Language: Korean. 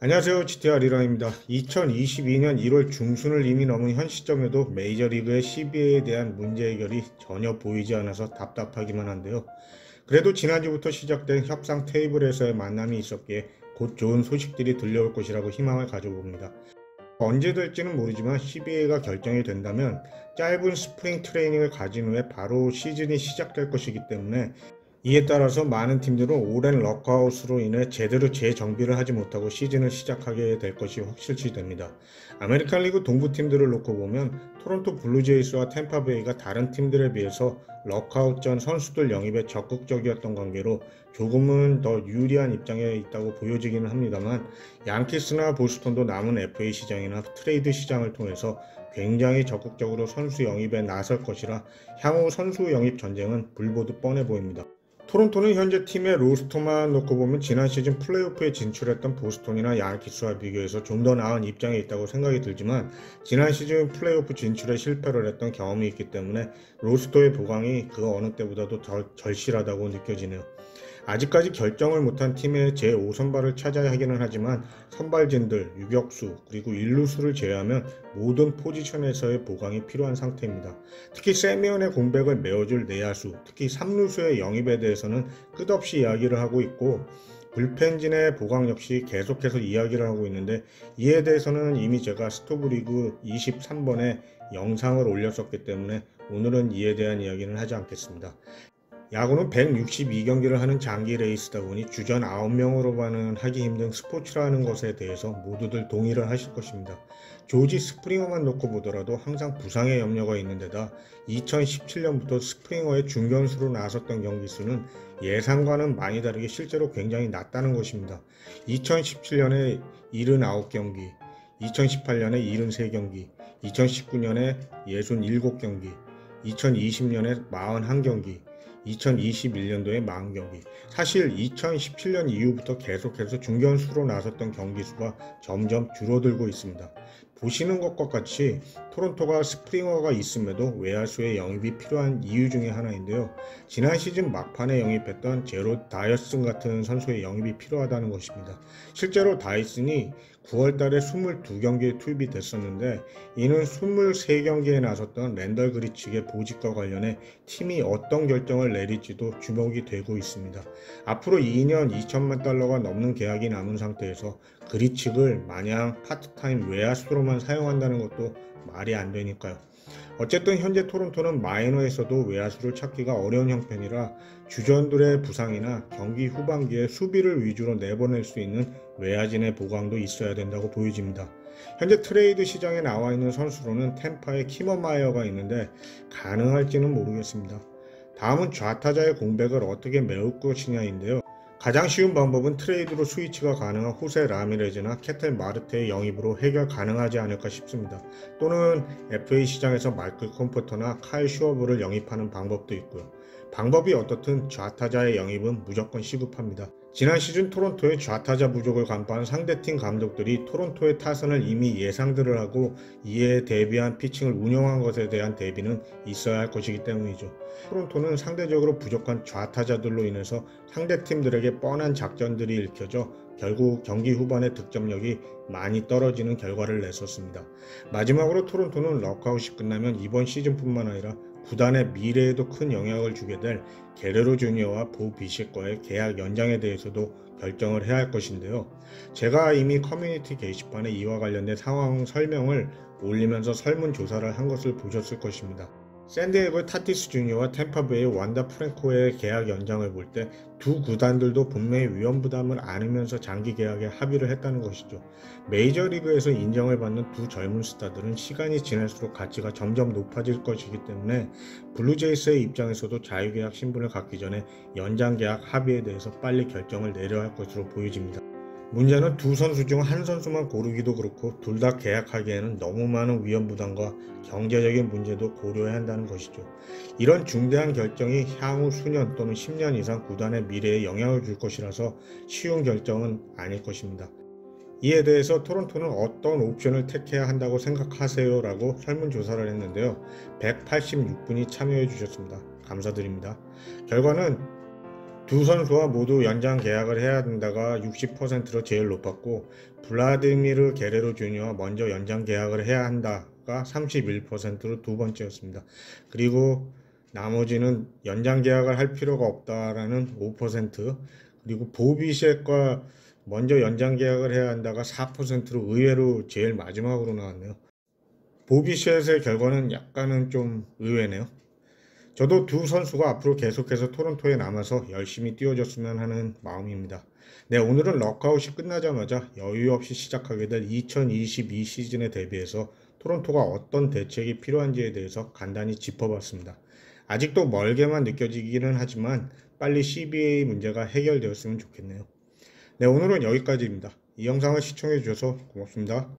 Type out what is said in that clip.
안녕하세요. GTR 이랑입니다. 2022년 1월 중순을 이미 넘은 현 시점에도 메이저리그의 CBA에 대한 문제 해결이 전혀 보이지 않아서 답답하기만 한데요. 그래도 지난주부터 시작된 협상 테이블에서의 만남이 있었기에 곧 좋은 소식들이 들려올 것이라고 희망을 가져봅니다. 언제 될지는 모르지만 CBA가 결정이 된다면 짧은 스프링 트레이닝을 가진 후에 바로 시즌이 시작될 것이기 때문에 이에 따라서 많은 팀들은 오랜 럭아웃으로 인해 제대로 재정비를 하지 못하고 시즌을 시작하게 될 것이 확실시됩니다. 아메리칸 리그 동부 팀들을 놓고 보면 토론토 블루제이스와 템파베이가 다른 팀들에 비해서 럭아웃 전 선수들 영입에 적극적이었던 관계로 조금은 더 유리한 입장에 있다고 보여지기는 합니다만, 양키스나 보스턴도 남은 FA 시장이나 트레이드 시장을 통해서 굉장히 적극적으로 선수 영입에 나설 것이라 향후 선수 영입 전쟁은 불보듯 뻔해 보입니다. 토론토는 현재 팀의 로스터만 놓고 보면 지난 시즌 플레이오프에 진출했던 보스턴이나 양키스와 비교해서 좀 더 나은 입장에 있다고 생각이 들지만, 지난 시즌 플레이오프 진출에 실패를 했던 경험이 있기 때문에 로스터의 보강이 그 어느 때보다도 더 절실하다고 느껴지네요. 아직까지 결정을 못한 팀의 제5선발을 찾아야 하기는 하지만 선발진들, 유격수, 그리고 일루수를 제외하면 모든 포지션에서의 보강이 필요한 상태입니다. 특히 세미언의 공백을 메워줄 내야수, 특히 3루수의 영입에 대해서는 끝없이 이야기를 하고 있고, 불펜진의 보강 역시 계속해서 이야기를 하고 있는데, 이에 대해서는 이미 제가 스토브리그 23번에 영상을 올렸었기 때문에 오늘은 이에 대한 이야기는 하지 않겠습니다. 야구는 162경기를 하는 장기 레이스다 보니 주전 9명으로만은 하기 힘든 스포츠라는 것에 대해서 모두들 동의를 하실 것입니다. 조지 스프링어만 놓고 보더라도 항상 부상의 염려가 있는 데다 2017년부터 스프링어의 중견수로 나섰던 경기 수는 예상과는 많이 다르게 실제로 굉장히 낮다는 것입니다. 2017년에 79경기, 2018년에 73경기, 2019년에 67경기, 2020년에 41경기, 2021년도에 40경기. 사실 2017년 이후부터 계속해서 중견수로 나섰던 경기 수가 점점 줄어들고 있습니다. 보시는 것과 같이 토론토가 스프링어가 있음에도 외야수의 영입이 필요한 이유 중에 하나인데요. 지난 시즌 막판에 영입했던 제로 다이어슨 같은 선수의 영입이 필요하다는 것입니다. 실제로 다이슨이 9월달에 22경기에 투입이 됐었는데, 이는 23경기에 나섰던 랜덜 그리치의 보직과 관련해 팀이 어떤 결정을 내릴지도 주목이 되고 있습니다. 앞으로 2년 2천만 달러가 넘는 계약이 남은 상태에서 그리치를 마냥 파트타임 외야수로만 사용한다는 것도 말이 안 되니까요. 어쨌든 현재 토론토는 마이너에서도 외야수를 찾기가 어려운 형편이라 주전들의 부상이나 경기 후반기에 수비를 위주로 내보낼 수 있는 외야진의 보강도 있어야 된다고 보여집니다. 현재 트레이드 시장에 나와 있는 선수로는 템파의 키머마이어가 있는데 가능할지는 모르겠습니다. 다음은 좌타자의 공백을 어떻게 메울 것이냐인데요. 가장 쉬운 방법은 트레이드로 스위치가 가능한 호세 라미레즈나 케텔 마르테의 영입으로 해결 가능하지 않을까 싶습니다. 또는 FA 시장에서 마이클 컴포터나 카일 슈어브를 영입하는 방법도 있고요. 방법이 어떻든 좌타자의 영입은 무조건 시급합니다. 지난 시즌 토론토의 좌타자 부족을 간파한 상대팀 감독들이 토론토의 타선을 이미 예상들을 하고 이에 대비한 피칭을 운영한 것에 대한 대비는 있어야 할 것이기 때문이죠. 토론토는 상대적으로 부족한 좌타자들로 인해서 상대팀들에게 뻔한 작전들이 읽혀져 결국 경기 후반의 득점력이 많이 떨어지는 결과를 냈었습니다. 마지막으로 토론토는 럭아웃이 끝나면 이번 시즌뿐만 아니라 구단의 미래에도 큰 영향을 주게 될 게레로 주니어와 보 비시과의 계약 연장에 대해서도 결정을 해야 할 것인데요. 제가 이미 커뮤니티 게시판에 이와 관련된 상황 설명을 올리면서 설문조사를 한 것을 보셨을 것입니다. 샌디에고 타티스 주니어와 템파베이 완다 프랭코의 계약 연장을 볼 때 두 구단들도 분명히 위험 부담을 안으면서 장기 계약에 합의를 했다는 것이죠. 메이저리그에서 인정을 받는 두 젊은 스타들은 시간이 지날수록 가치가 점점 높아질 것이기 때문에 블루제이스의 입장에서도 자유계약 신분을 갖기 전에 연장 계약 합의에 대해서 빨리 결정을 내려야 할 것으로 보여집니다. 문제는 두 선수 중 한 선수만 고르기도 그렇고 둘 다 계약하기에는 너무 많은 위험 부담과 경제적인 문제도 고려해야 한다는 것이죠. 이런 중대한 결정이 향후 수년 또는 10년 이상 구단의 미래에 영향을 줄 것이라서 쉬운 결정은 아닐 것입니다. 이에 대해서 토론토는 어떤 옵션을 택해야 한다고 생각하세요? 라고 설문조사를 했는데요. 186분이 참여해 주셨습니다. 감사드립니다. 결과는 두 선수와 모두 연장 계약을 해야 된다가 60%로 제일 높았고, 블라디미르 게레로 주니어와 먼저 연장 계약을 해야 한다가 31%로 두 번째였습니다. 그리고 나머지는 연장 계약을 할 필요가 없다라는 5%, 그리고 보비셋과 먼저 연장 계약을 해야 한다가 4%로 의외로 제일 마지막으로 나왔네요. 보비셋의 결과는 약간은 좀 의외네요. 저도 두 선수가 앞으로 계속해서 토론토에 남아서 열심히 뛰어줬으면 하는 마음입니다. 네, 오늘은 럭아웃이 끝나자마자 여유 없이 시작하게 될 2022 시즌에 대비해서 토론토가 어떤 대책이 필요한지에 대해서 간단히 짚어봤습니다. 아직도 멀게만 느껴지기는 하지만 빨리 CBA 문제가 해결되었으면 좋겠네요. 네, 오늘은 여기까지입니다. 이 영상을 시청해 주셔서 고맙습니다.